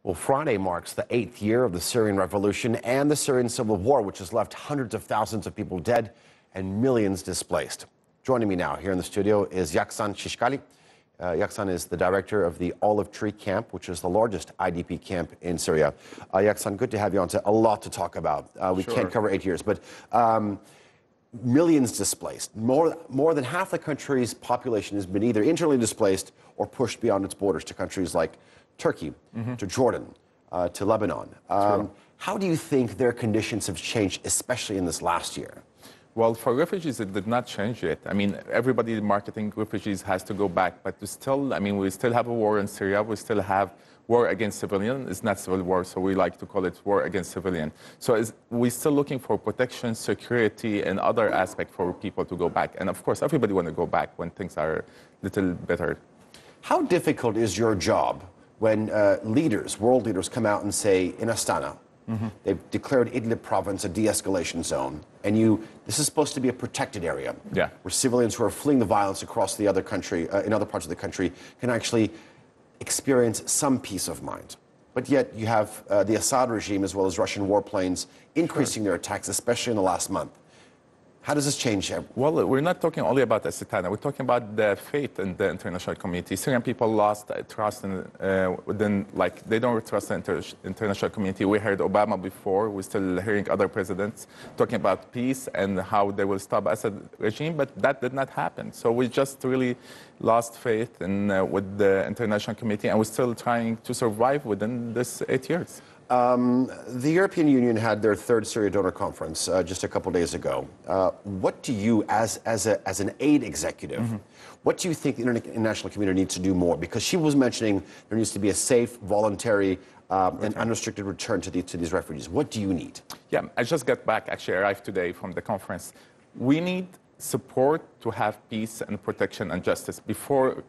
Well, Friday marks the 8th year of the Syrian revolution and the Syrian civil war, which has left hundreds of thousands of people dead and millions displaced. Joining me now here in the studio is Yakzan Shishakly. Yakzan is the director of the Olive Tree Camp, which is the largest IDP camp in Syria. Yakzan, good to have you on. A lot to talk about. We can't cover 8 years, but millions displaced. More than half the country's population has been either internally displaced or pushed beyond its borders to countries like Turkey, to Jordan, to Lebanon. How do you think their conditions have changed, especially in this last year? Well, for refugees, it did not change yet. I mean, everybody marketing refugees has to go back, but we still have a war in Syria. We still have war against civilian. It's not civil war, so we like to call it war against civilian. So we're still looking for protection, security, and other aspects for people to go back. And of course, everybody wants to go back when things are a little better. How difficult is your job when leaders, world leaders, come out and say, in Astana, they've declared Idlib province a de-escalation zone, and this is supposed to be a protected area, where civilians who are fleeing the violence across the other country, in other parts of the country, can actually experience some peace of mind. But yet you have the Assad regime, as well as Russian warplanes, increasing their attacks, especially in the last month. How does this change? Well, we're not talking only about Astana. We're talking about the faith in the international community. Syrian people lost trust they don't trust the international community. We heard Obama before. We're still hearing other presidents talking about peace and how they will stop Assad regime, but that did not happen. So we just really lost faith with the international community, and we're still trying to survive within this 8 years. The European Union had their third Syria donor conference just a couple days ago. What do you, as an aid executive, what do you think the international community needs to do more? Because she was mentioning there needs to be a safe, voluntary, and unrestricted return to these refugees. What do you need? Yeah, I just got back, actually arrived today from the conference. We need support to have peace and protection and justice. Before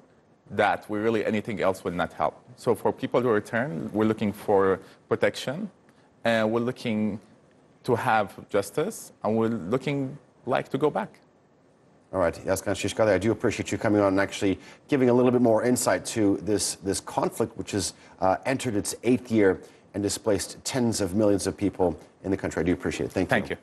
that, anything else will not help. So for people to return, we're looking for protection, and we're looking to have justice, and we're looking to go back. All right, Yakzan Shishakly, I do appreciate you coming on and actually giving a little bit more insight to this conflict, which has entered its 8th year and displaced tens of millions of people in the country. I do appreciate it. Thank you. Thank you.